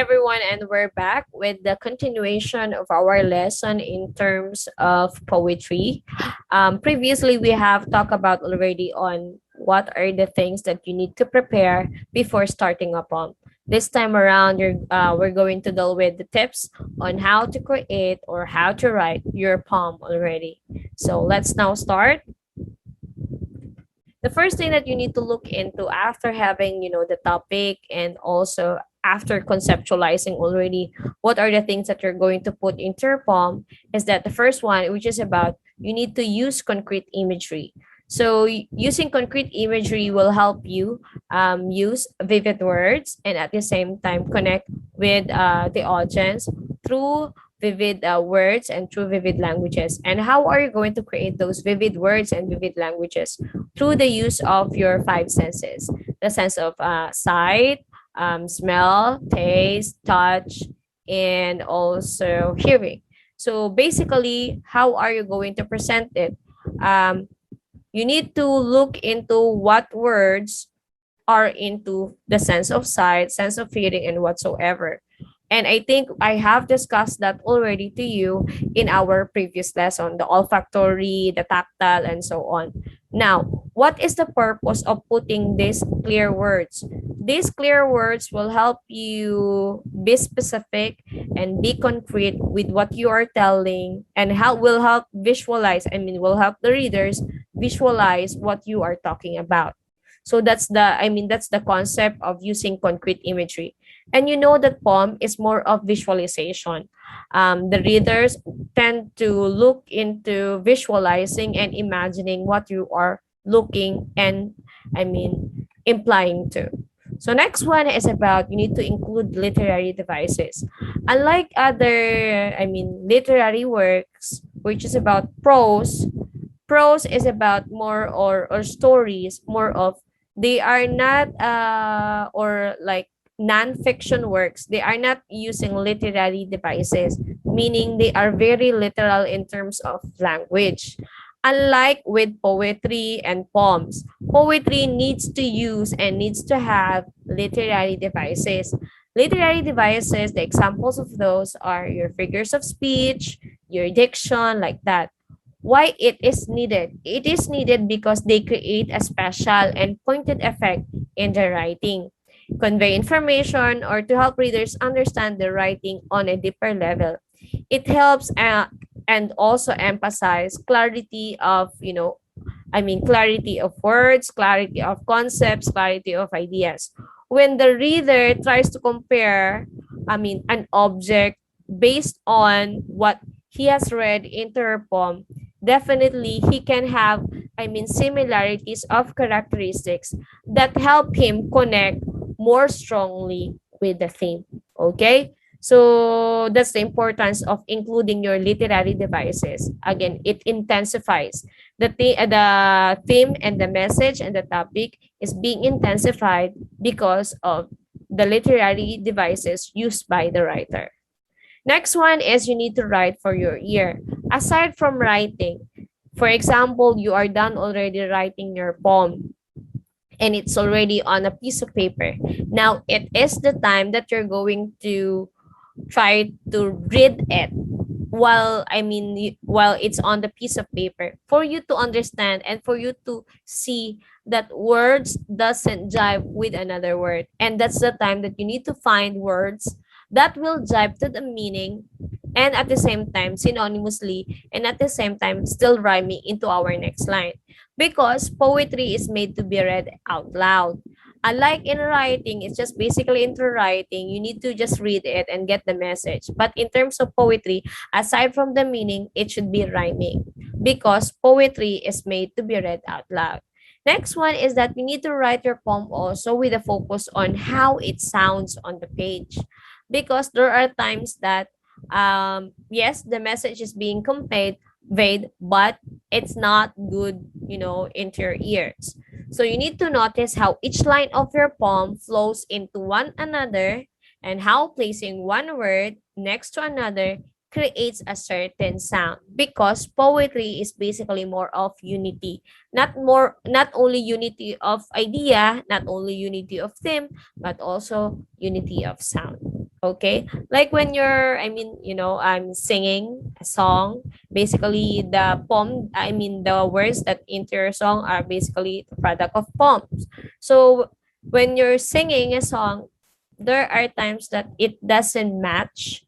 everyone, and we're back with the continuation of our lesson in terms of poetry. Previously, we have talked about already on what are the things that you need to prepare before starting a poem. This time around, we're going to deal with the tips on how to create or how to write your poem already. So let's now start. The first thing that you need to look into after having the topic, and also after conceptualizing already what are the things that you're going to put into your poem, is that the first one, which is about you need to use concrete imagery. So using concrete imagery will help you use vivid words and at the same time connect with the audience through vivid words and through vivid languages. And how are you going to create those vivid words and vivid languages? Through the use of your five senses: the sense of sight, smell, taste, touch, and also hearing. So basically, how are you going to present it? Um, you need to look into what words are into the sense of sight, sense of hearing, and whatsoever. And I think I have discussed that already to you in our previous lesson, the olfactory, the tactile, and so on. Now, what is the purpose of putting these clear words? These clear words will help you be specific and be concrete with what you are telling, and will help visualize, will help the readers visualize what you are talking about. So that's the concept of using concrete imagery. And you know that poem is more of visualization. The readers tend to look into visualizing and imagining what you are looking and implying to. So next one is about you need to include literary devices. Unlike other, literary works, which is about prose is about more or stories, more of they are not or like non-fiction works, they are not using literary devices, meaning they are very literal in terms of language. Unlike with poetry and poems, poetry needs to use and needs to have literary devices. Literary devices, the examples of those are your figures of speech, your diction, like that. Why it is needed? It is needed because they create a special and pointed effect in the writing, convey information, or to help readers understand the writing on a deeper level. It helps and also emphasize clarity of, clarity of words, clarity of concepts, clarity of ideas. When the reader tries to compare, an object based on what he has read into her poem, definitely he can have, similarities of characteristics that help him connect more strongly with the theme. Okay? So that's the importance of including your literary devices. Again, it intensifies the theme and the message and the topic is being intensified because of the literary devices used by the writer. Next one is you need to write for your ear. Aside from writing, for example, you are done already writing your poem and it's already on a piece of paper. Now, it is the time that you're going to try to read it while it's on the piece of paper, for you to understand and for you to see that words doesn't jive with another word. And that's the time that you need to find words that will jive to the meaning, and at the same time synonymously, and at the same time still rhyming into our next line, because poetry is made to be read out loud. Unlike in writing, it's just basically into writing. You need to just read it and get the message. But in terms of poetry, aside from the meaning, it should be rhyming because poetry is made to be read out loud. Next one is that you need to write your poem also with a focus on how it sounds on the page. Because there are times that, yes, the message is being conveyed, but it's not good, into your ears. So you need to notice how each line of your poem flows into one another and how placing one word next to another creates a certain sound, because poetry is basically more of unity, not only unity of idea, not only unity of theme, but also unity of sound. Okay, like when you're, I mean, I'm singing a song. Basically, the poem, I mean, the words that into your song are basically the product of poems. So when you're singing a song, there are times that it doesn't match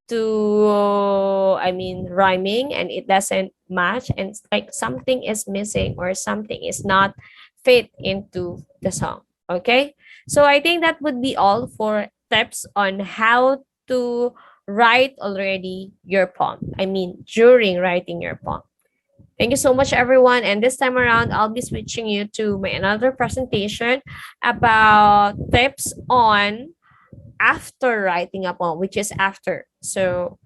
to, I mean, rhyming, and it doesn't match, and it's like something is missing or something is not fit into the song. Okay, so I think that would be all for tips on how to write already your poem. I mean, during writing your poem. Thank you so much, everyone. And this time around, I'll be switching you to my another presentation about tips on after writing a poem, which is after. So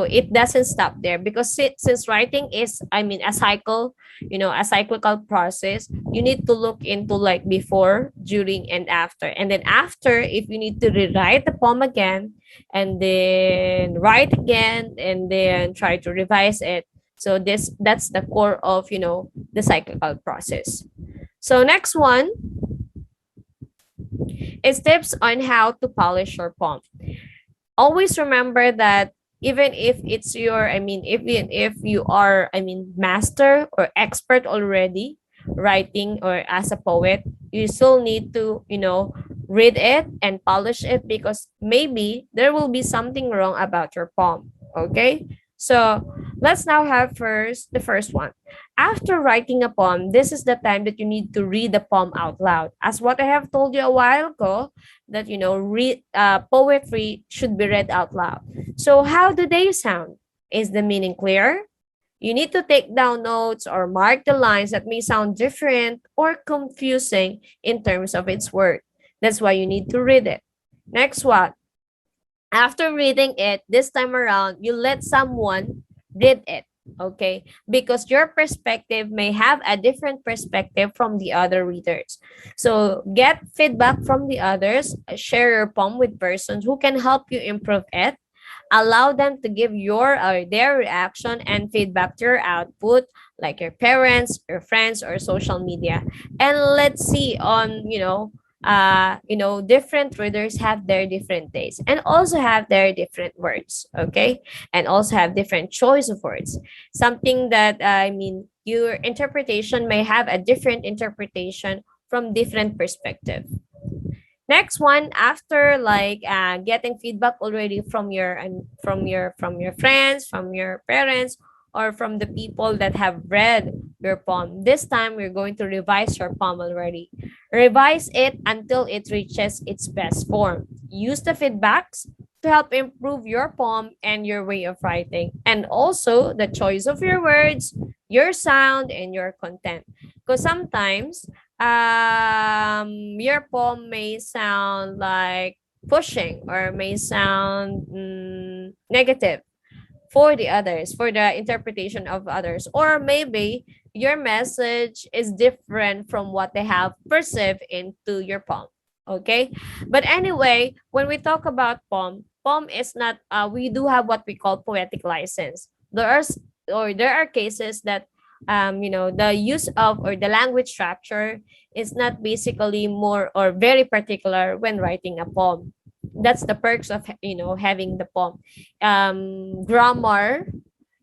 it doesn't stop there, because since writing is, I mean, a cycle, a cyclical process. You need to look into like before, during, and after. And then after, if you need to rewrite the poem again, and then write again, and then try to revise it. So that's the core of, the cyclical process. So next one is tips on how to polish your poem. Always remember that even if it's your, I mean, even if you are, I mean, master or expert already writing or as a poet, you still need to, read it and polish it, because maybe there will be something wrong about your poem. Okay, so let's now have first the first one. After writing a poem, this is the time that you need to read the poem out loud. As what I have told you a while ago, that poetry should be read out loud. So how do they sound? Is the meaning clear? You need to take down notes or mark the lines that may sound different or confusing in terms of its word. That's why you need to read it. Next one. After reading it, this time around, you let someone read it. Okay, because your perspective may have a different perspective from the other readers. So get feedback from the others, share your poem with persons who can help you improve it. Allow them to give your or their reaction and feedback to your output, like your parents, your friends, or social media. And let's see on, different readers have their different tastes and also have their different words. Okay, and also have different choice of words. Something that, I mean, your interpretation may have a different interpretation from different perspective. Next one, after like getting feedback already from your friends, from your parents, or from the people that have read your poem. This time we're going to revise your poem already. Revise it until it reaches its best form. Use the feedbacks to help improve your poem and your way of writing, and also the choice of your words, your sound, and your content. Because sometimes your poem may sound like pushing, or may sound negative for the others, for the interpretation of others, or maybe your message is different from what they have perceived into your poem. Okay, but anyway, when we talk about poem is not, we do have what we call poetic license. There are cases that, the use of or the language structure is not basically more or very particular when writing a poem. That's the perks of, having the poem. Grammar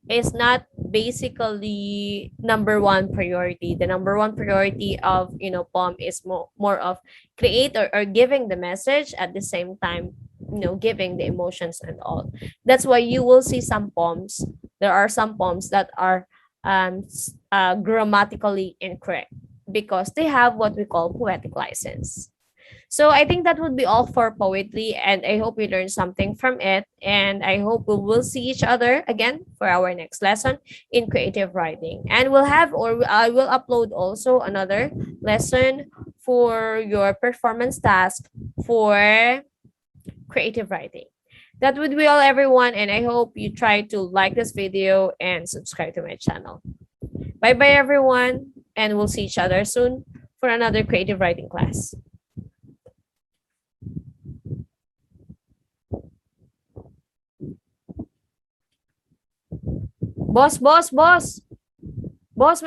is not basically number one priority. The number one priority of, poem is more of create or giving the message, at the same time, giving the emotions and all. That's why you will see some poems. There are some poems that are grammatically incorrect, because they have what we call poetic license. So I think that would be all for poetry, and I hope you learned something from it. And I hope we will see each other again for our next lesson in creative writing. And I will upload also another lesson for your performance task for creative writing. That would be all, everyone, and I hope you try to like this video and subscribe to my channel. Bye bye, everyone, and we'll see each other soon for another creative writing class. Boss, boss, boss. Boss,